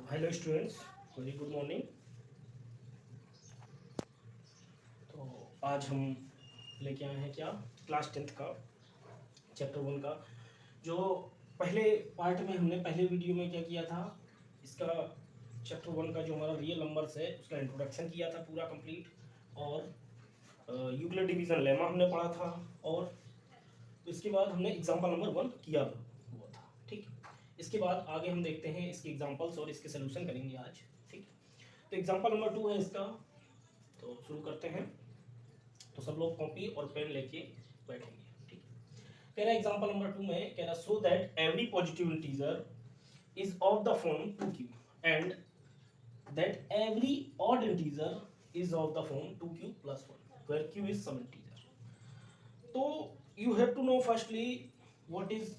Hello students, very good morning. तो आज हम लेके आए हैं क्या, क्लास 10th का चैप्टर 1 का जो पहले पार्ट में हमने पहले वीडियो में क्या किया था, इसका चैप्टर 1 का जो हमारा रियल नंबर्स है उसका इंट्रोडक्शन किया था पूरा कंप्लीट, और यूक्लिड डिवीज़न लेमा हमने पढ़ा था, और इसके बाद हमने एग्जाम्पल नंबर 1 किया हुआ था। ठीक, इसके बाद आगे हम देखते हैं इसके एग्जाम्पल्स और इसके सोल्यूशन करेंगे आज। ठीक, तो एग्जाम्पल नंबर 2 है इसका, तो शुरू करते हैं। तो सब लोग कॉपी और पेन लेके बैठेंगे। ठीक, कह रहा है एग्जाम्पल नंबर 2 में, कह रहा so that every positive integer is of the form 2q and that every odd integer is of the form 2q plus 1 where q is some integer. तो you have to know firstly what is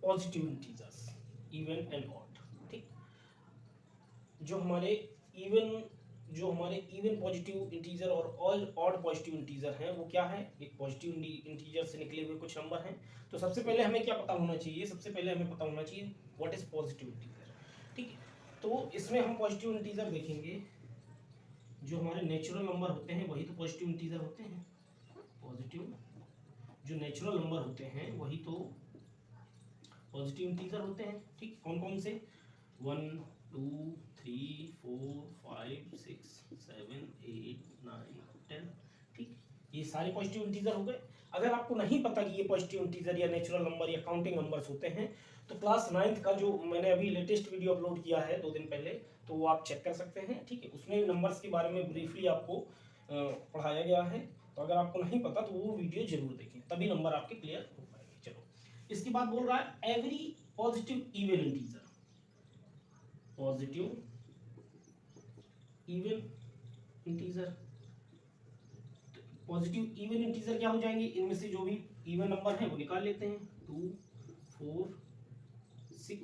positive integers, even and odd. ठीक, जो हमारे even positive integer और all odd positive integer हैं वो क्या है, एक पॉजिटिव इंटीजर से निकले हुए कुछ नंबर हैं। तो सबसे पहले हमें क्या पता होना चाहिए, सबसे पहले हमें पता होना चाहिए व्हाट इज पॉजिटिव इंटीजर। ठीक है, तो इसमें हम पॉजिटिव इंटीजर देखेंगे, जो हमारे नेचुरल नंबर होते हैं वही तो पॉजिटिव इंटीजर होते हैं। पॉजिटिव जो नेचुरल नंबर होते हैं वही तो पॉजिटिव इंटीजर होते हैं। ठीक, कौन कौन से, 1 2 3 4 5 6 7 8 9 10। ठीक, ये सारे पॉजिटिव इंटीजर हो गए। अगर आपको नहीं पता कि ये पॉजिटिव इंटीजर या नेचुरल नंबर या काउंटिंग नंबर्स होते हैं, तो क्लास 9th का जो मैंने अभी लेटेस्ट वीडियो अपलोड किया है 2 दिन पहले, तो वो आप चेक कर सकते हैं। ठीक है, उसमें नंबर्स के बारे में ब्रीफली आपको पढ़ाया गया है। तो अगर आपको नहीं पता तो वो वीडियो जरूर देखें, तभी नंबर आपके क्लियर हो पाएंगे। चलो, इसके बाद बोल रहा है every positive even integer, positive even integer. Positive even integer क्या हो जाएंगे, इनमें से जो भी इवन नंबर है वो निकाल लेते हैं, 2 4 6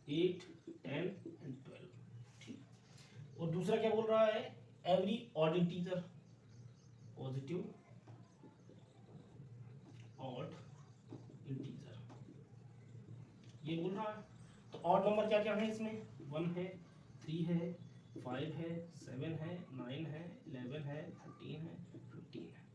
8 10 एंड 12। ठीक, और दूसरा क्या बोल रहा है, every odd integer, positive odd integer, ये बोल रहा है। तो ऑड नंबर क्या क्या है इसमें, 1 है, 3 है, 5 है, 7 है, 9 है, 11 है, 13 है, 15 है।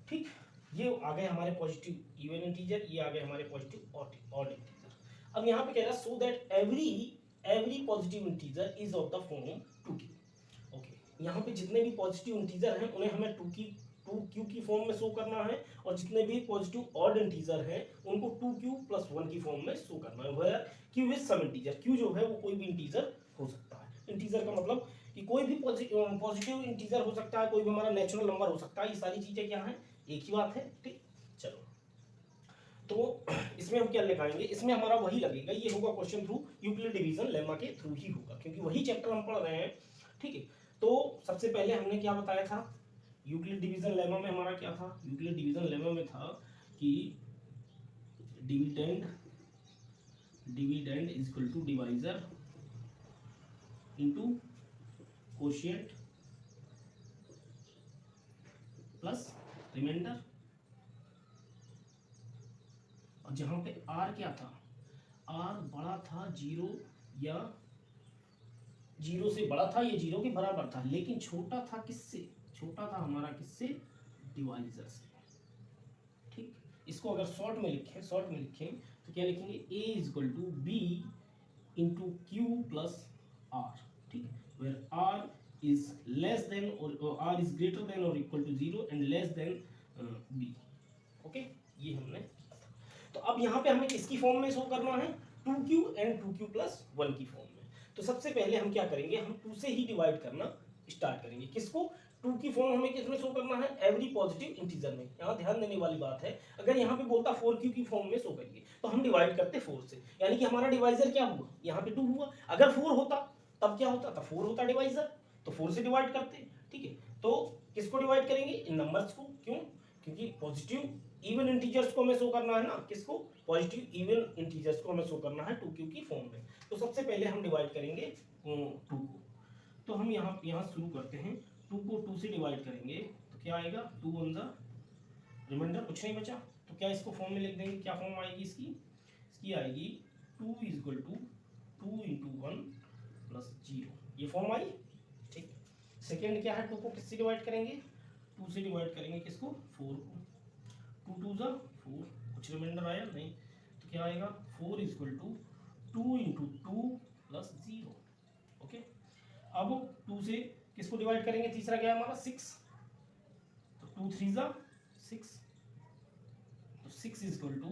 ठीक, ये आ गए हमारे पॉजिटिव इवन इंटीजर, ये आ गए हमारे पॉजिटिव ऑड इंटीजर। अब यहाँ पे कह रहा है so that every positive integer is of the form 2q। Okay, यहाँ पे जितने भी पॉजिटिव इंटीजर हैं उन्हें हमें 2q की फॉर्म में शो करना है, और जितने भी पॉजिटिव ऑड इंटीजर हैं उनको 2q plus 1 की फॉर्म में शो करना है। Where q is some integer, q जो है वो कोई भी इंटीजर हो सकता है। इंटीजर का मतलब कि कोई भी पॉजिटिव इंटीजर हो सकता है, कोई भी हमारा नेचुरल नंबर हो सकता है, ये सारी चीजें क्या है, एक ही बात है। ठीक, चलो, तो इसमें हम क्या लगाएंगे, इसमें हमारा वही लगेगा, ये होगा question through Euclid division lemma के थ्रू ही होगा, क्योंकि वही चैप्टर हम पढ़ रहे हैं। ठीक है, तो सबसे पहले हमने क्या बताया था, यूक्लिड डिवीजन लेमा में हमारा क्या था, यूक्लिड डिवीजन लेमा में था कि dividend is equal to divisor into quotient plus remainder. और जहां पे r क्या था, r बड़ा था 0 या 0 से बड़ा था या 0 के बराबर था, लेकिन छोटा था किससे, छोटा था हमारा किससे, डिवाइजर से। ठीक, इसको अगर शॉर्ट में लिखें तो क्या लिखेंगे, a is equal to b into q plus r. ठीक, where r is less than और r इज ग्रेटर देन और equal to 0 and less than b। Okay, ये हमने किया था। तो अब यहाँ पे हमें किसकी फॉर्म में शो करना है, 2q एंड 2q plus 1 की फॉर्म में। तो सबसे पहले हम क्या करेंगे, हम 2 से ही डिवाइड करना स्टार्ट करेंगे। किसको, 2 की फॉर्म हमें किसमें शो करना है, एवरी पॉजिटिव इंटीजर में। यहाँ ध्यान देने वाली बात है, अगर यहाँ पे बोलता 4q की फॉर्म में शो करिए तो हम डिवाइड करते 4 से, यानी कि हमारा डिवाइजर क्या हुआ, यहाँ पे 2 हुआ। अगर 4 होता तब क्या होता, तब 4 होता डिवाइजर, तो 4 से डिवाइड करते। ठीक है, तो किसको डिवाइड करेंगे, इन नंबर्स को। क्यों, क्योंकि पॉजिटिव इवन इंटीजर्स को हमें शो करना है ना, किसको, पॉजिटिव इवन इंटीजर्स को हमें शो करना है 2q की फॉर्म में। तो सबसे पहले हम डिवाइड करेंगे 2 को। तो हम यहाँ शुरू करते हैं, 2 को 2 से डिवाइड करेंगे तो क्या आएगा, 2 ऑन द रिमाइंडर, कुछ नहीं बचा। तो क्या इसको फॉर्म में लिख देंगे, क्या फॉर्म आएगी इसकी आएगी 2 is equal to 2 into 1 plus 0, ये फॉर्म आई। ठीक, सेकेंड क्या है, 2 को किससे डिवाइड करेंगे, 2 से डिवाइड करेंगे किसको, 4 को, 2 2 ज़ा 4, कुछ रिमाइंडर आया नहीं, तो क्या आएगा 4 equal to 2 into 2 plus 0। Okay, अब 2 से किसको डिवाइड करेंगे, तीसरा क्या है हमारा 6, तो 2 3 ज़ा 6, तो 6 equal to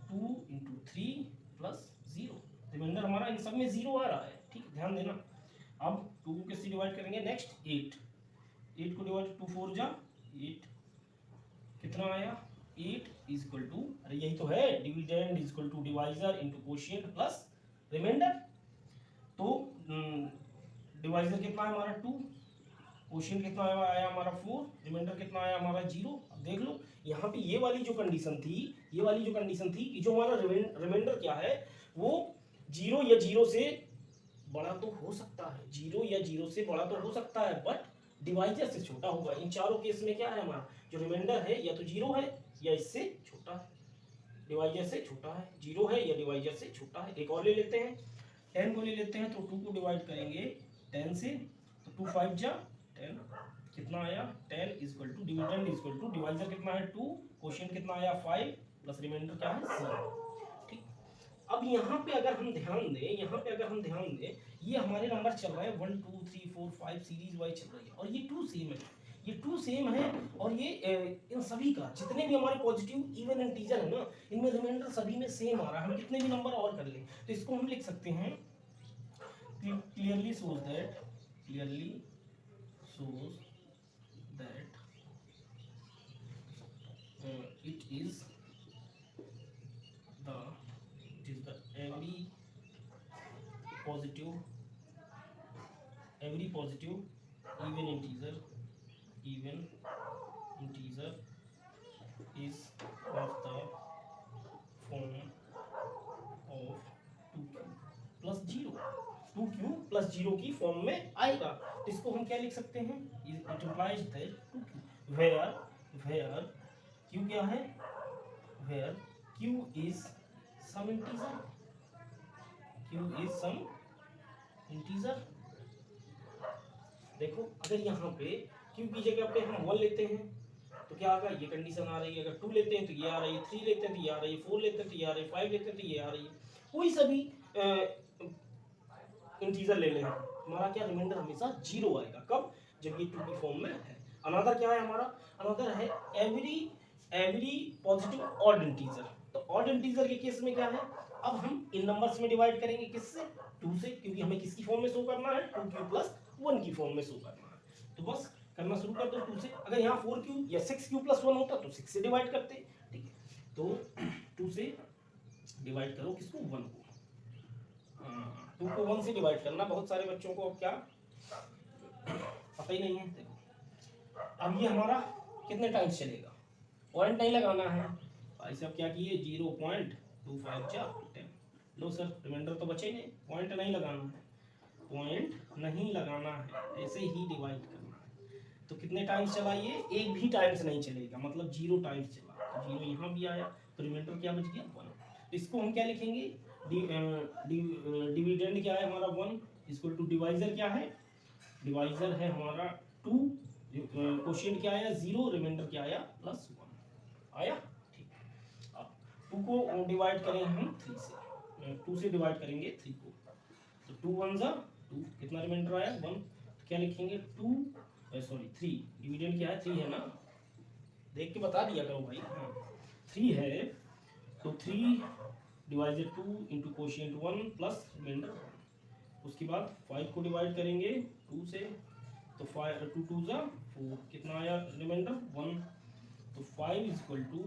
2 into 3 plus 0, remainder हमारा इन सब में 0 आ रहा है। ठीक, ध्यान देना। अब 2 को किससे डिवाइड करेंगे, नेक्स्ट 8 को डिवाइड 2 4 जा 8, कितना आया 8 इक्वल टू, अरे यही तो है, dividend equal to divisor into quotient plus remainder. तो डिवाइजर कितना है हमारा 2, कोशिएंट कितना आया हमारा 4, रिमाइंडर कितना आया हमारा 0। अब देख लो यहाँ पे ये वाली जो कंडीशन थी, ये वाली जो कंडीशन थी कि जो हमारा रिमाइंडर क्या है वो 0 या 0 से बड़ा तो हो सकता है, 0 या 0 से बड़ा तो हो सकता है, बट डिवाइजर से छोटा होगा। इन चारों केस में क्या है हमारा जो रिमाइंडर है या तो 0 है या इससे छोटा है, डिवाइजर से छोटा है, 0 है या डिवाइजर से छोटा है। एक और ले लेते हैं, 10 को ले लेते हैं, तो 2 को डिवाइड करेंगे 10 से, तो 2 5 जा 10, कितना आया 10 equal to dividend equal to divisor कितना है 2, कोशिएंट कितना आया 5 प्लस रिमाइंडर क्या है 0। ठीक, अब यहाँ पे अगर हम ध्यान दें, यहाँ पे अगर हम ध्यान दें, ये हमारे नंबर चल रहा है 1 2 3 4 5 सीरीज वाइज चल रही है, और ये 2 सेम है, ये 2 सेम है, और ये इन सभी का जितने भी हमारे पॉजिटिव इवन इंटीजर है ना, इनमें रिमाइंडर सभी में सेम आ रहा है। हम कितने भी नंबर और कर लें तो इसको हम लिख सकते हैं clearly shows that it is the every positive even integer is of the form of 2q plus 0, 2q plus 0 की फॉर्म में आएगा। तो इसको हम क्या लिख सकते हैं, it implies that 2q where q क्या है, where q is some integer। देखो अगर यहाँ पे q की जगह पे हम 1 लेते हैं तो क्या आएगा, ये कंडीशन आ रही है, अगर 2 लेते हैं तो ये आ रही है, 3 लेते हैं तो ये आ रही है, 4 लेते हैं तो ये आ रही है, 5 लेते हैं तो ये आ रही है, कोई सभी इंटीजर ले लें, हमारा क्या रिमाइंडर हमेशा 0 आएगा। कब, जब ये 2 की फॉर्म में है। अनदर क्या है हमारा, अनदर है एवरी पॉजिटिव ऑड इंटीजर। तो ऑड इंटीजर के केस में क्या है, अब हम इन नंबर्स में डिवाइड करेंगे किससे, 2 से, क्योंकि हमें किसकी फॉर्म में शो करना है, 2q प्लस 1 की फॉर्म में शो करना है। तो बस करना शुरू कर दो 2 से। अगर यहाँ 4q या 6q प्लस 1 होता तो 6 से डिवाइड करते। ठीक है, तो 2 से डिवाइड करो किसको, 1 को। 2 को 1 से डिवाइड करना बहुत सारे बच्चों को क्या पता ही नहीं है। देखो अब ये हमारा कितने टाइम्स चलेगा, पॉइंट नहीं लगाना है भाई साहब, क्या किए 0.25 जा 10। लो सर रिमाइंडर तो बचे नहीं, पॉइंट नहीं लगाना है, पॉइंट नहीं लगाना है, ऐसे ही डिवाइड करना है। तो कितने टाइम्स चला, ये एक भी टाइम्स नहीं चलेगा, मतलब 0 टाइम्स चला, तो 0 यहाँ भी आया, तो रिमाइंडर क्या बच गया 1। इसको हम क्या लिखेंगे, डिविडेंड क्या है हमारा 1 इक्वल टू डिवाइजर क्या है, डिवाइजर है हमारा 2, कोशिएंट क्या आया 0, रिमाइंडर क्या आया प्लस 1 आया। ठीक, अब 2 को डिवाइड करें हम 3 से, 2 से डिवाइड करेंगे 3 को, तो 2 1 जा 2, कितना रिमाइंडर आया 1, तो क्या लिखेंगे 3, डिविडेंड क्या है 3 है ना, देख के बता दिया करो भाई। हाँ 3 है, तो 3 divided 2 into quotient 1 plus remainder 1। उसके बाद 5 को डिवाइड करेंगे 2 से, तो 2 2 जा 4, कितना आया रिमाइंडर 1, तो 5 इक्वल टू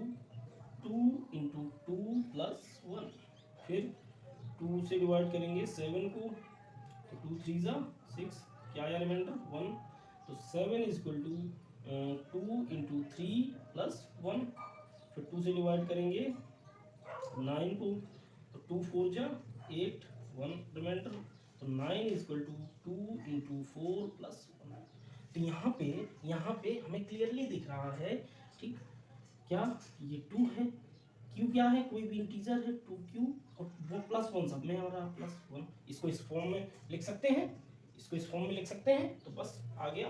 2 इंटू 2 प्लस 1। फिर 2 से डिवाइड करेंगे 7 को, तो 2 3 जा 6, क्या आया रिमाइंडर 1, तो 7 इक्वल टू 2 इंटू 3 प्लस 1। फिर 2 से डिवाइड करेंगे 9 को, तो 2 4 जा 8, 1 रिमाइंडर, तो 9 इक्वल टू 2 इंटू 4 प्लस 1। तो यहाँ पे हमें क्लियरली दिख रहा है, ठीक क्या, ये 2 है, क्यू क्या है, कोई भी इंटीजर है 2q और वो +1 सब में हमारा +1। इसको इस फॉर्म में लिख सकते हैं, इसको इस फॉर्म में लिख सकते हैं, तो बस आ गया।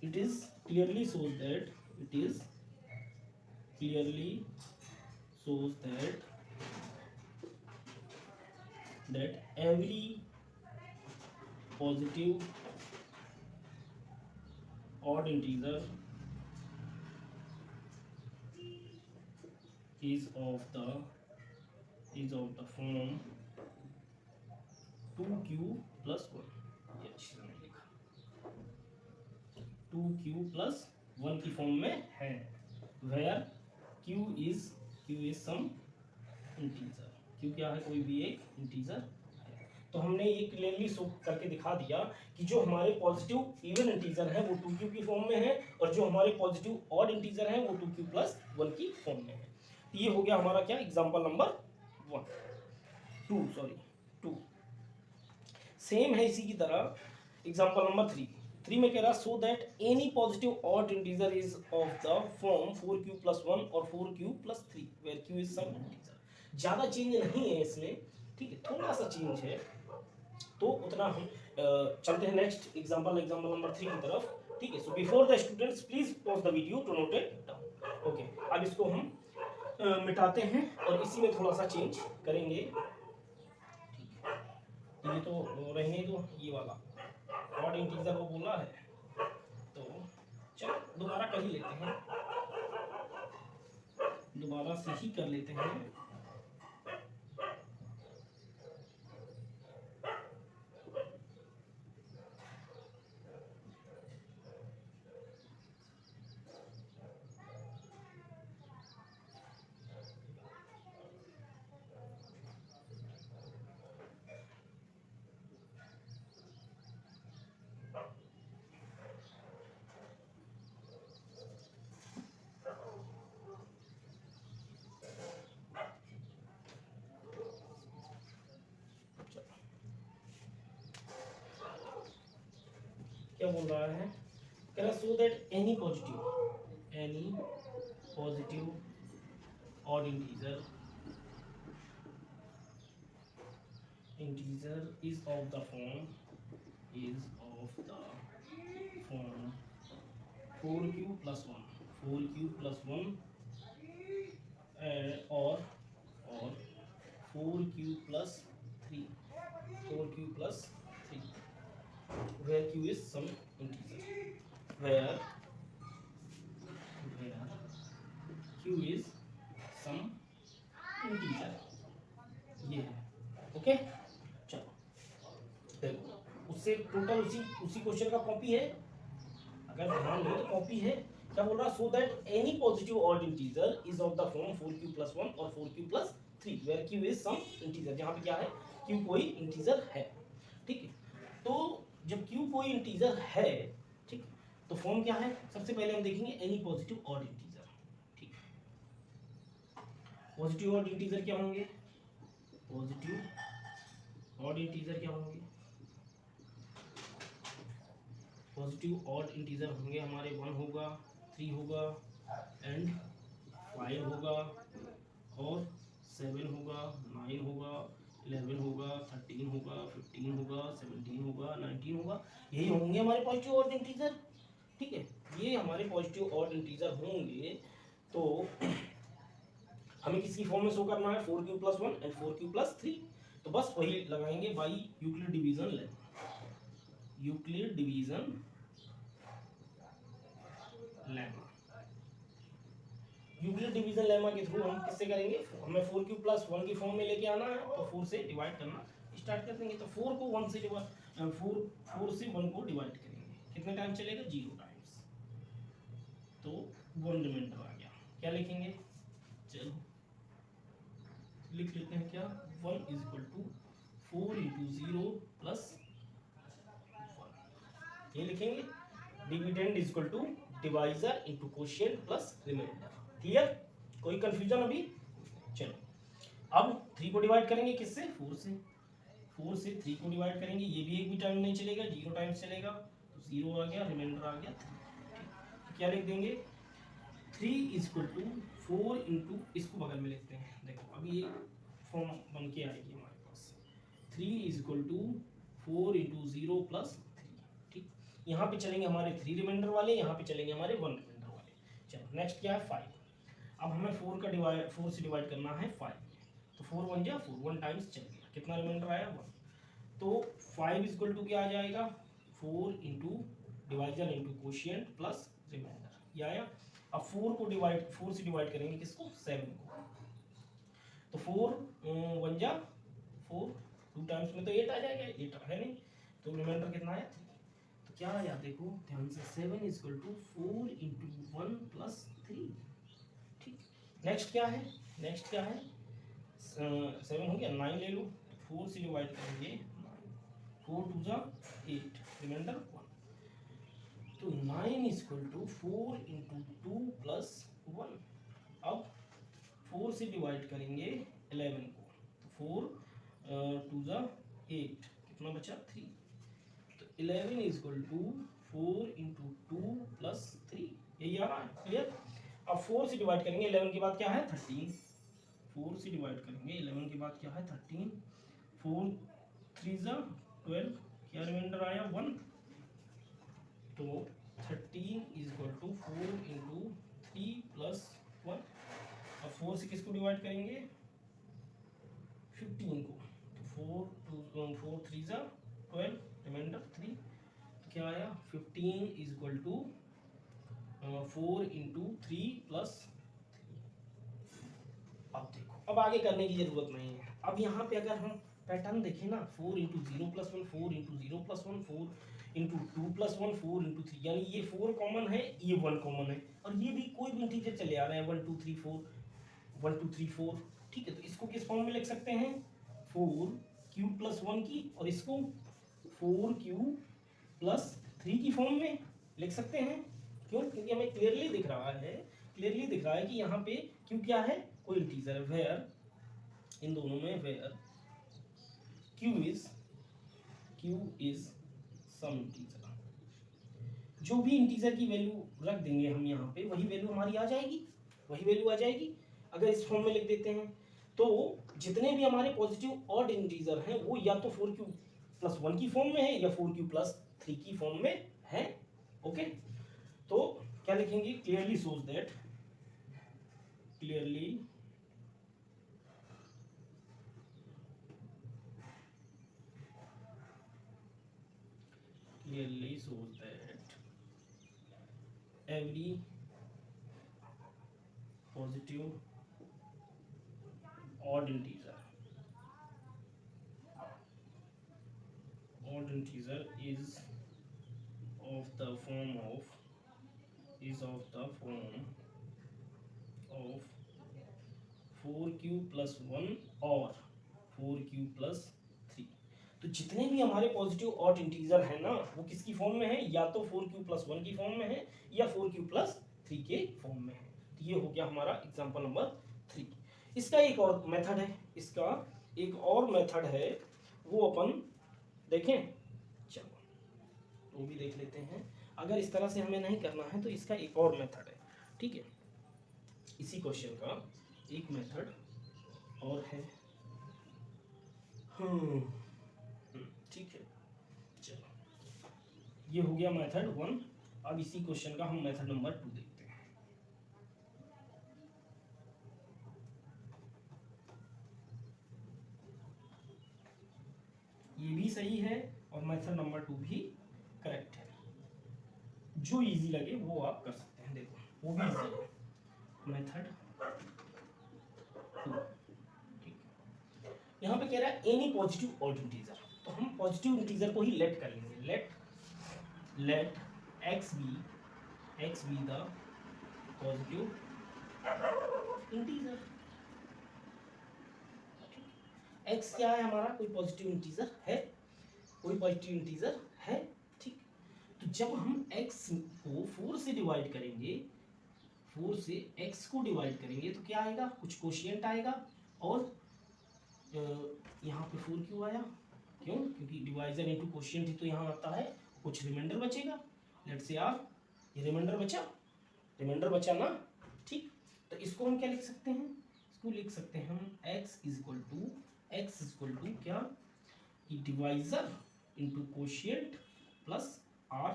It is clearly shows that, it is clearly shows that every positive odd integer is of the form 2q plus 1। ये अच्छी तरह लिखा, 2q plus 1 की फॉर्म में है, where q is some integer। q क्या है, कोई भी एक इंटीजर है। तो हमने ये क्लियरली शो करके दिखा दिया कि जो हमारे पॉजिटिव इवन इंटीजर है वो 2q की फॉर्म में है, और जो हमारे पॉजिटिव ऑड इंटीजर है वो 2q plus 1 की फॉर्म में है। तो ये हो गया हमारा क्या, एग्जांपल नंबर 2। सेम है इसी की तरह एग्जांपल नंबर 3 में कह रहा so that any positive odd integer is of the form 4q plus 1 और 4q plus 3 where q is some integer. ज्यादा चेंज नहीं है इसमें, ठीक है, थोड़ा सा चेंज है, तो उतना हम चलते हैं नेक्स्ट एग्जांपल नंबर 3 की तरफ, ठीक है। So before the students please pause the video to note it down. Okay, अब इसको हम मिटाते हैं और इसी में थोड़ा सा चेंज करेंगे, ठीक है। ये तो रहने दो, ये वाला ऑड इंटीजर वो बोला है, तो चलो दोबारा कर ही लेते हैं, दोबारा से ही कर लेते हैं। क्या बोल रहा है, कह रहा so that any positive odd integer is of the form 4q plus 1 or 4q plus 3 where q is some integer, where q is some integer, ये है। ओके, चलो देखो उससे टोटल उसी क्वेश्चन का कॉपी है, अगर ध्यान नहीं तो कॉपी है। क्या बोल रहा, so that any positive odd integer is of the form 4q plus 1 और 4q plus 3 where q is some integer. जहां पे क्या है, q कोई इंटीजर है, ठीक है। तो जब q कोई इंटीजर है, ठीक, तो फॉर्म क्या है, सबसे पहले हम देखेंगे एनी पॉजिटिव ऑड इंटीजर, ठीक। पॉजिटिव ऑड इंटीजर क्या होंगे, पॉजिटिव ऑड इंटीजर क्या होंगे, पॉजिटिव ऑड इंटीजर होंगे हमारे 1 होगा, 3 होगा एंड 5 होगा और 7 होगा, 9 होगा, 11 होगा, 13 होगा, 15 होगा, 17 होगा, 19 होगा। यही होंगे हमारे पॉजिटिव ऑड इंटीजर, ठीक है। ये हमारे पॉजिटिव ऑड इंटीजर होंगे, तो हमें किसकी फॉर्म में शो करना है, 4q plus 1 and 4q plus 3। तो बस वही लगाएंगे बाई यूक्लिड डिवीजन लेमा के थ्रू हम किससे करेंगे, हमें 4q plus 1 की फॉर्म में लेके आना है, तो 4 से डिवाइड करना स्टार्ट कर देंगे। तो 4 को 1 से डिवाइड 4 से 1 को डिवाइड करेंगे, कितने टाइम चलेगा, 0 टाइम्स, तो 1 रिमाइंडर आ गया। क्या लिखेंगे, चलो लिख लेते हैं, क्या 1 is equal to 4 into 0 plus 1, ये लिखेंगे। Dividend is equal to divisor into quotient plus remainder. Clear, कोई कंफ्यूजन अभी, चलो अब 3 को डिवाइड करेंगे किससे, 4 से 3 को डिवाइड करेंगे, ये भी एक भी टाइम नहीं चलेगा, 0 टाइम्स चलेगा, तो 0 आ गया, रिमाइंडर आ गया 3। तो क्या लिख देंगे, 3 is equal to 4 इंटू, इसको बगल में लिखते हैं, देखो अभी ये फॉर्म बन के आएगी हमारे पास, 3 is equal to 4 into 0 plus 3। ठीक, यहाँ पे चलेंगे हमारे 3 रिमाइंडर वाले, यहाँ पे चलेंगे हमारे 1 रिमाइंडर वाले। चलो नेक्स्ट क्या है 5। अब हमें 4 से डिवाइड करना है 5, तो 4 1 जा 4, 1 टाइम्स चल गया, कितना रिमाइंडर आया 1। तो 5 इज इक्वल टू क्या आ जाएगा, 4 into division into quotient plus remainder, ये आया। अब 4 से डिवाइड करेंगे किसको, 7 को, तो 4 1 जा 4, 2 टाइम्स में तो 8 आ जाएगा, 8 है नहीं, तो रिमाइंडर कितना आया 3। तो क्या आया देखो ध्यान से, 7 is equal to 4 into 1 plus 3। ठीक, नेक्स्ट क्या है, नेक्स्ट क्या है, 7 हो गया, 9 ले लो, 4 से डिवाइड करेंगे 9, 4 2 जा 8, रिमाइंडर 1। तो 9 is equal to 4 into 2 plus 1। अब 4 से डिवाइड करेंगे 11 को, तो 4 2 जा 8, कितना बचा 3। तो 11 is equal to 4 into 2 plus 3, यही आ रहा है, क्लियर। अब 4 से डिवाइड करेंगे 11 के बाद क्या है 13, 4 से डिवाइड करेंगे 11 के बाद क्या है 13, 4 3 जा 12, क्या रिमाइंडर आया 1। तो 13 is equal to 4 into 3 plus 1। अब 4 से किसको डिवाइड करेंगे 15 को, तो 4 3 जा 12, रिमाइंडर 3, तो क्या आया 15 is equal to 4 into 3 plus 3। अब देखो, अब आगे करने की जरूरत नहीं है। अब यहाँ पे अगर हम पैटर्न देखें ना, 4 into 0 plus 1, 4 into 0 plus 1, 4 into 2 plus 1, 4 into 3, यानी ये 4 कॉमन है, ये 1 कॉमन है, और ये भी कोई भी इंटीजर चले आ रहे हैं 1 2 3 4, 1 2 3 4। ठीक है, तो इसको किस फॉर्म में लिख सकते हैं, 4 क्यूब प्लस 1 की, और इसको 4 क्यूब प्लस 3 की फॉर्म में लिख सकते हैं। क्यों, क्योंकि हमें क्लियरली दिख रहा है कि यहाँ पे क्यू क्या है, कोई इंटीजर है, वेयर, इन दोनों में where q is some integer. जो भी इंटीजर की वैल्यू रख देंगे हम यहाँ पे, वही वैल्यू हमारी आ जाएगी, अगर इस फॉर्म में लिख देते हैं। तो जितने भी हमारे पॉजिटिव ऑड इंटीजर हैं वो या तो 4q प्लस 1 की फॉर्म में है या 4q प्लस 3 की फॉर्म में है। ओके, तो क्या लिखेंगे, clearly shows that, clearly shows that every positive odd integer is of the form of 4q plus 1 और 4q plus 3। तो जितने भी हमारे पॉजिटिव ऑड इंटीजर है ना, वो किसकी फॉर्म में है, या तो 4q प्लस 1 की फॉर्म में है या 4q प्लस 3 के फॉर्म में है। तो ये हो गया हमारा एग्जांपल नंबर 3। इसका एक और मेथड है, वो अपन देखें, चलो वो भी देख लेते हैं। अगर इस तरह से हमें नहीं करना है तो इसका एक और मेथड है। ठीक है, इसी क्वेश्चन का एक मेथड और है। ठीक है, चलो ये हो गया मेथड 1। अब इसी क्वेश्चन का हम मेथड नंबर 2 देखते हैं। ये भी सही है और मेथड नंबर 2 भी करेक्ट है। जो इजी लगे वो आप कर सकते हैं। देखो वो भी इजी है, मेथड 2। यहाँ पे कह रहा है एनी पॉजिटिव ऑड इंटीजर, तो हम पॉजिटिव इंटीजर को ही लेट कर लेंगे। Let x be the positive integer. x क्या है हमारा, कोई पॉजिटिव इंटीजर है, ठीक। तो जब हम x को 4 से डिवाइड करेंगे, 4 से x को डिवाइड करेंगे तो क्या आएगा, कुछ कोशिएंट आएगा, और यहाँ पे 4 क्यों आया, क्यों, क्योंकि डिवाइजर इनटू कोशिएंट ही तो यहाँ आता है, कुछ रिमाइंडर बचेगा। लेट्स से यार ये रिमाइंडर बचा ना, ठीक। तो इसको हम क्या लिख सकते हैं, इसको लिख सकते हैं हम x इक्वल टू क्या कि divisor into quotient plus r।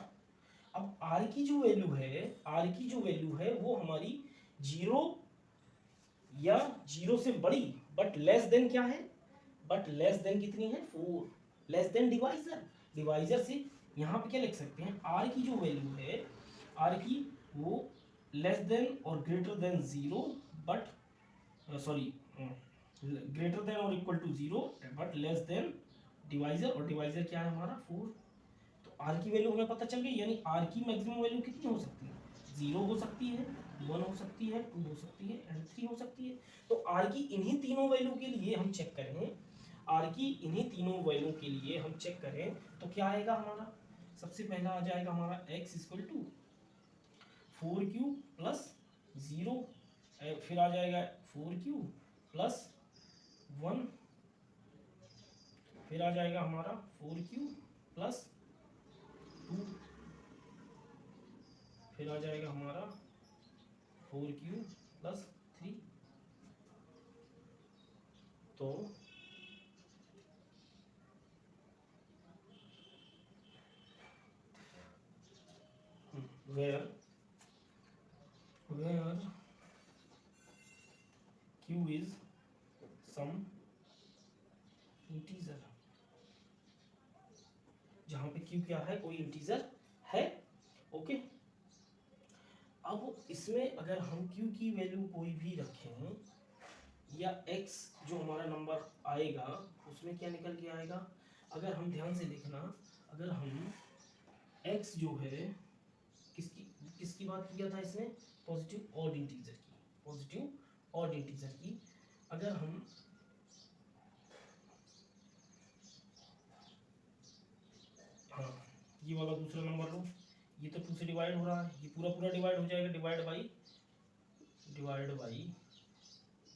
अब r की जो वैल्यू है वो हमारी 0 या 0 से बड़ी बट लेस देन क्या है, बट लेस देन कितनी है 4, लेस देन डिवाइजर से यहाँ पे क्या लिख सकते हैं r की जो वैल्यू है r की वो लेस देन और greater than 0 but sorry greater than और equal to 0 but less than divisor, और डिवाइजर क्या है हमारा 4। तो r की वैल्यू हमें पता चल गई, यानी r की मैक्सिमम वैल्यू कितनी हो सकती है, 0 हो सकती है, 1 हो सकती है, 2 हो सकती है एंड 3 हो सकती है। तो r की इन्हीं तीनों वैल्यू के लिए हम चेक करें, r की इन्हीं तीनों वैल्यू के लिए हम चेक करें तो क्या आएगा हमारा, सबसे पहला आ जाएगा हमारा x equal to 4q plus 0, फिर आ जाएगा 4q प्लस 1, फिर आ जाएगा हमारा 4q प्लस 2, फिर आ जाएगा हमारा 4q प्लस 3। तो where q is some integer, जहां पे q क्या है, कोई इंटीजर है। ओके, अब इसमें अगर हम q की वैल्यू कोई भी रखें या x जो हमारा नंबर आएगा उसमें क्या निकल के आएगा, अगर हम ध्यान से देखना, अगर हम x जो है किसकी किसकी बात किया था इसने, पॉजिटिव ऑड इंटीजर की, पॉजिटिव ऑड इंटीजर की, अगर हम हाँ ये वाला दूसरा नंबर लो, ये तो 2 से डिवाइड हो रहा है, ये पूरा पूरा डिवाइड हो जाएगा, डिवाइड बाई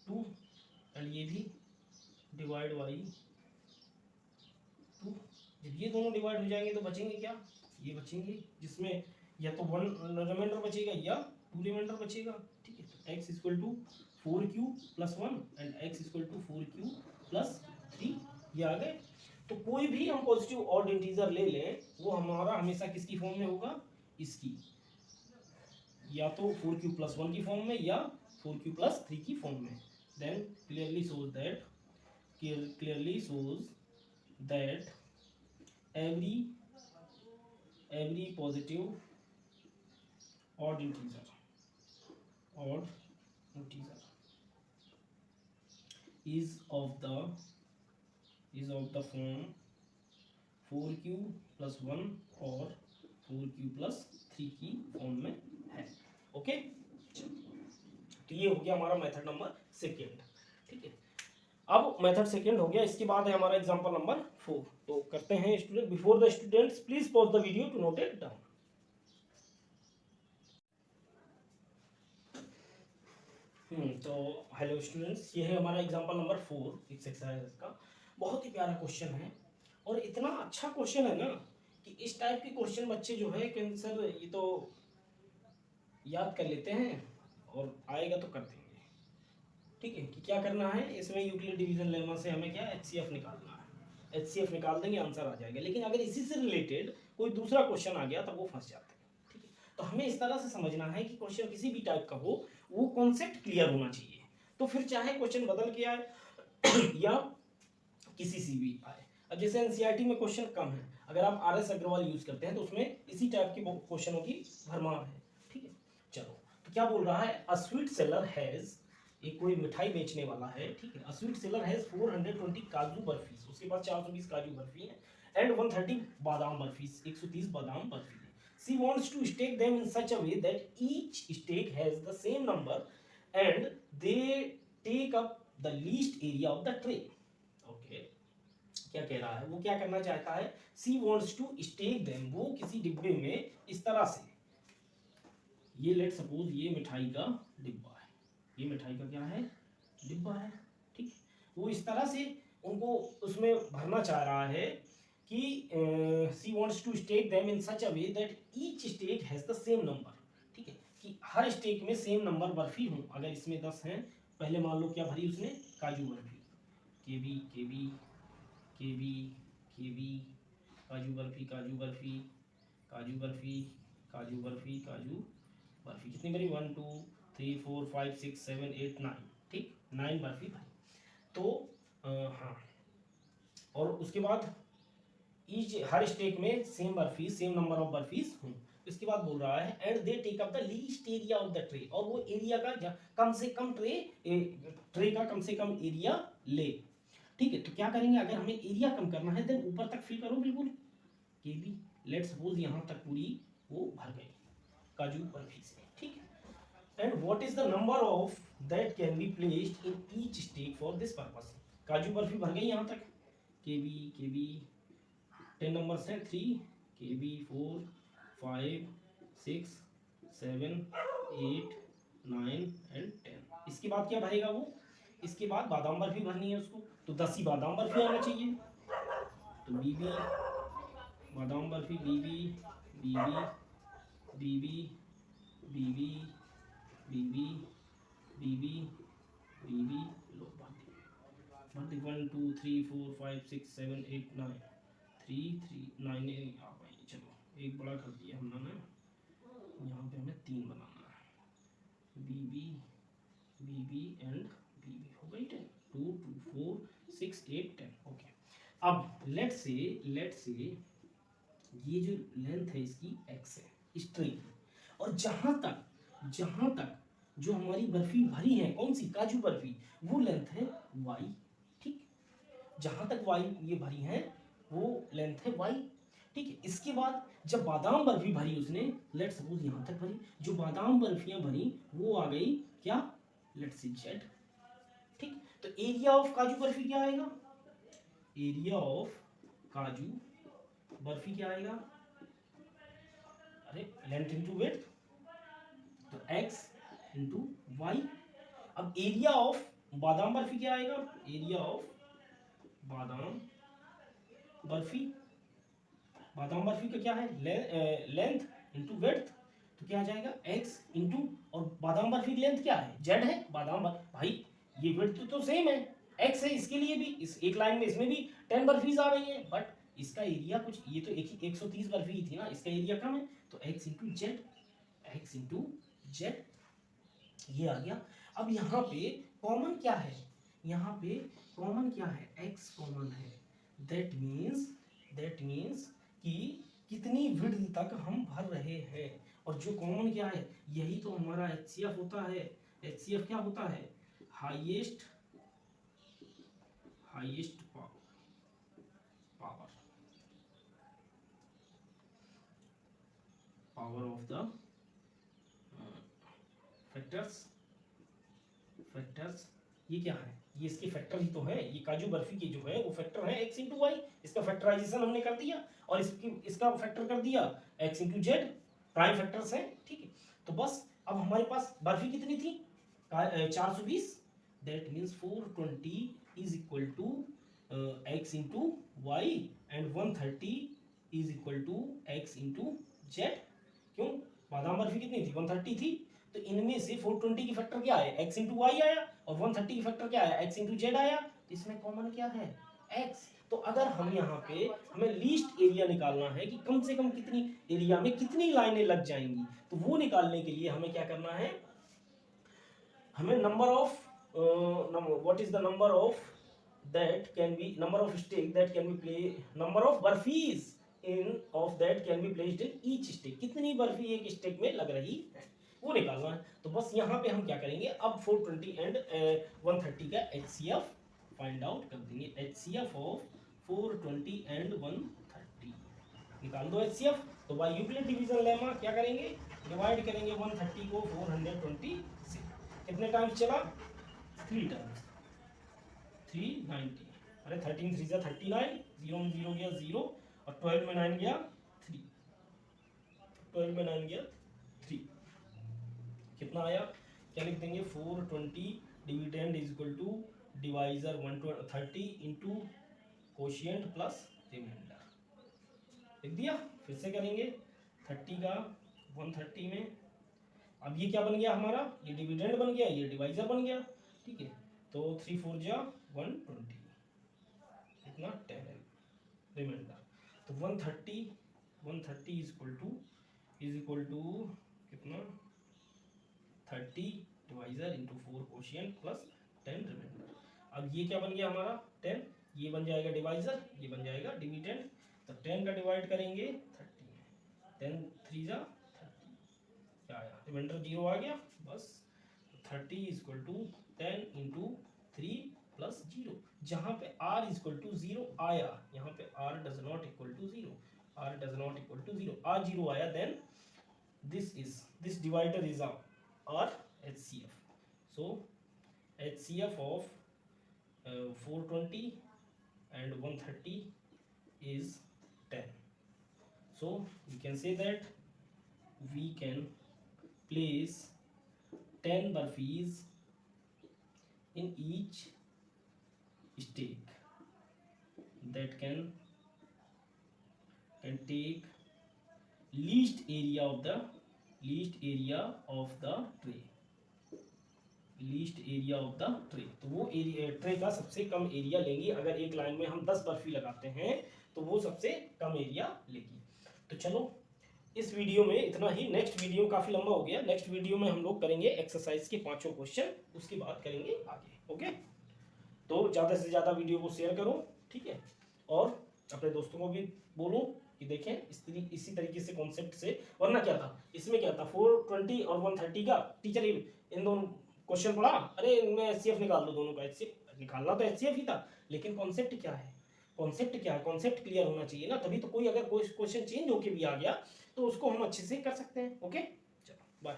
2 एंड ये भी डिवाइड बाई 2। जब ये दोनों डिवाइड हो जाएंगे तो बचेंगे क्या, ये बचेंगे जिसमें या तो 1 रिमाइंडर बचेगा या 2 रिमाइंडर बचेगा। ठीक है, तो x equal to 4q plus 1 and x equal to 4q plus 3, ये आ गए। तो कोई भी हम पॉजिटिव ऑड इंटीजर ले लें वो हमारा हमेशा किसकी फॉर्म में होगा, इसकी, या तो 4q प्लस 1 की फॉर्म में या 4q प्लस 3 की फॉर्म में। Then clearly shows that every positive odd integer is of the form 4q plus 1 और 4q plus 3 की फॉर्म में है। ओके, तो ये हो गया हमारा मेथड नंबर सेकेंड। ठीक है, अब मेथड सेकेंड हो गया, इसके बाद है हमारा एग्जांपल नंबर 4। तो करते हैं student, before the students please pause the video to note it down. तो हेलो स्टूडेंट्स, ये है हमारा एग्जांपल नंबर 4 इस एक्सरसाइज का। बहुत ही प्यारा क्वेश्चन है और इतना अच्छा क्वेश्चन है ना कि इस टाइप के क्वेश्चन बच्चे जो है कैंसर ये तो याद कर लेते हैं और आएगा तो कर देंगे। ठीक है, कि क्या करना है इसमें, यूक्लिड डिवीजन लेमा से हमें क्या HCF निकालना है, HCF निकाल देंगे आंसर आ जाएगा। लेकिन अगर इसी से रिलेटेड कोई दूसरा क्वेश्चन आ गया तो वो फंस जाते हैं। ठीक है, तो हमें इस तरह से समझना है कि क्वेश्चन किसी भी टाइप का हो वो कॉन्सेप्ट क्लियर होना चाहिए। तो फिर चाहे क्वेश्चन बदल के आए या किसी से भी आए। अब जैसे एनसीईआरटी में क्वेश्चन कम है, अगर आप RS अग्रवाल यूज करते हैं तो उसमें इसी टाइप के क्वेश्चनों की भरमार है। ठीक है, चलो तो क्या बोल रहा है, अ स्वीट सेलर हैज, एक कोई मिठाई बेचने वाला है। ठीक है, अ स्वीट सेलर हैज 420 काजू बर्फी, उसके पास 420 काजू बर्फी है, एंड 130 बादाम बर्फी, 130 बादाम बर्फी है। She wants to stake them in such a way that each stake has the same number and they take up the least area of the tray. Okay, क्या कह रहा है, वो क्या करना चाहता है, She wants to stake them, वो किसी डिब्बे में इस तरह से, ये लेट सपोज ये मिठाई का डिब्बा है, ये मिठाई का क्या है, डिब्बा है। ठीक, वो इस तरह से उनको उसमें भरना चाह रहा है कि she wants to stake them in such a way that each stake has the same number। ठीक है, कि कि हर स्टेक में सेम नंबर बर्फी हो। अगर इसमें 10 हैं, पहले मान लो क्या भरी उसने, काजू बर्फी, केबी केबी केबी केबी, काजू बर्फी काजू बर्फी काजू बर्फी काजू बर्फी काजू बर्फी, कितनी भरी, 1 2 3 4 5 6 7 8 9, ठीक, 9 बर्फी भरी। तो हाँ, और उसके बाद ईच हर स्टेक में same barfi, same number of barfis हों। इसके बाद बोल रहा है and they take up the least area of the tray, और वो एरिया का कम से कम ट्रे का कम से कम एरिया ले। ठीक है, तो क्या करेंगे, अगर हमें एरिया कम करना है देन ऊपर तक फिल करो बिल्कुल, के बी, लेट सपोज यहाँ तक पूरी वो भर गई काजू बर्फी से, ठीक है। And what is the number of that can be placed in each stack for this purpose, kaju barfi भर गई यहाँ तक, के बी 10 नंबर्स हैं, 3 के बी 4 5 6 7 8 9 एंड 10। इसके बाद क्या भरेगा वो, इसके बाद बादाम बर्फी भरनी है उसको, तो 10 ही बादाम बर्फी आना चाहिए। तो बीबी बादाम बर्फी, बीबी बीबी बीबी बीबी बीबी बीबी बीबी, लो भर 1 2 3 4 5 6 7 8 9, 3 3 9 आ गई। चलो एक बड़ा कर दिया हमने ना, यहाँ पे हमें 3 बनाना है, बीबी बीबी एंड बीबी, हो गई 10, 2 2 4 6 8 10, ओके। अब लेट से ये जो लेंथ है इसकी x है स्ट्रिंग, और जहां तक जो हमारी बर्फी भरी है, कौन सी, काजू बर्फी, वो लेंथ है y, ठीक, जहां तक y ये भरी है वो लेंथ है y, ठीक है। इसके बाद जब बादाम बर्फी भरी उसने, लेट सपोज यहां तक भरी, जो बादाम बर्फियां भरी वो आ गई क्या, लेट से z, ठीक। तो एरिया ऑफ काजू बर्फी क्या आएगा, एरिया ऑफ काजू बर्फी क्या आएगा, अरे लेंथ इंटू विड्थ, तो x इंटू वाई। अब एरिया ऑफ बादाम बर्फी क्या आएगा, एरिया ऑफ बादाम बर्फी, बादाम बर्फी का क्या है, लेंथ इंटू विड्थ, तो क्या आ जाएगा x इंटू, और बादाम बर्फी की लेंथ क्या है, z है, भाई ये विड्थ तो सेम है, x है इसके लिए भी, इस एक लाइन में इसमें भी 10 बर्फीज आ रही हैं, बट इसका एरिया कुछ, ये तो 130 बर्फी ही थी ना, इसका एरिया कम है, तो x into Z, x into Z, ये आ गया। अब यहाँ पे कॉमन क्या है, यहाँ पे कॉमन क्या है, x कॉमन है, दैट मीन्स कि कितनी विड्थ तक हम भर रहे हैं, और जो कॉमन क्या है, यही तो हमारा HCF होता है। HCF क्या होता है, highest power of the factors, ये क्या है, ये इसके फैक्टर ही तो है, ये काजू बर्फी के जो है वो फैक्टर है x इंटू वाई, इसका फैक्टराइजेशन हमने कर दिया, और इसका फैक्टर कर दिया x into Z, prime factors हैं, ठीक है। तो बस अब हमारे पास बर्फी कितनी थी, 420, that means 420 is equal to x into y, and 130 is equal to x into z. क्यों, बादाम बर्फी कितनी थी, 130 थी, तो इनमें से 420 की फैक्टर क्या है, x इंटू वाई आया, और 130 की फैक्टर क्या है, x इंटू जेड आया, तो इसमें कॉमन क्या है, x। तो अगर हम यहाँ पे हमें लीस्ट एरिया निकालना है कि कम से कम कितनी एरिया में कितनी लाइनें लग जाएंगी, तो वो निकालने के लिए हमें क्या करना है, हमें number of what is the number of that can be, number of stack that can be play, number of barfis in of that can be placed in each stack, कितनी बर्फी एक स्टेक में लग रही है वो निकालना है। तो बस यहाँ पे हम क्या करेंगे, अब 420 एंड 130 का HCF फाइंड आउट कर देंगे, HCF ऑफ 420 एंड 130 निकाल दो HCF। तो बाय यूक्लिड डिवीजन लेमा क्या करेंगे, डिवाइड करेंगे 130 को 420 से, कितने टाइम्स चला, 3 टाइम्स, 390, अरे 13 3 जा 39, 0 में 0 गया 0, और 12 में 9 गया 3, 12 में 9 गया 3, कितना आया, क्या लिख देंगे, 420 dividend is equal to divisor 130 into quotient plus remainder, लिख दिया। फिर से करेंगे 30 का 130 में अब ये क्या बन गया हमारा, ये डिविडेंड बन गया, ये डिवाइजर बन गया, ठीक है। तो 3 4 जा 120, इतना 10 है रिमाइंडर। तो 130 इज इक्वल टू कितना 30 divisor into 4 quotient plus 10 remainder. अब ये क्या बन गया हमारा 10, ये बन जाएगा डिवाइजर, ये बन जाएगा डिविडेंड। तो 10 का डिवाइड करेंगे 30 में, 10 3 जा 30, क्या आया रिमाइंडर 0 आ गया बस। 30 is equal to 10 into 3 plus 0, जहाँ पे r इज इक्वल टू 0 आया, यहाँ पे r does not equal to 0, r does not equal to 0, r 0 आया, then this divider is our HCF. So HCF of 420 and 130 is 10. So we can say that we can place 10 burfis in each stake that can take least area of the tray, least area of the tray. तो वो area tray का सबसे कम area लेंगी। अगर एक line में हम 10 बर्फी लगाते हैं तो वो सबसे कम एरिया लेगी। तो चलो इस वीडियो में इतना ही। नेक्स्ट वीडियो काफ़ी लंबा हो गया, नेक्स्ट वीडियो में हम लोग करेंगे एक्सरसाइज के 5 क्वेश्चन, उसके बाद करेंगे आगे। ओके, तो ज़्यादा से ज़्यादा वीडियो को शेयर करो, ठीक है, और अपने दोस्तों को भी बोलो कि देखें इसी तरीके से कॉन्सेप्ट से। वरना क्या था इसमें, क्या था 420 और 130 का टीचर इन दोनों क्वेश्चन पढ़ा, अरे मैं HCF निकाल लो दोनों का। HCF निकालना तो HCF ही था, लेकिन कॉन्सेप्ट क्या है, कॉन्सेप्ट क्लियर होना चाहिए ना, तभी तो कोई अगर कोई क्वेश्चन चेंज होके भी आ गया तो उसको हम अच्छे से कर सकते हैं। ओके, चलो बाय।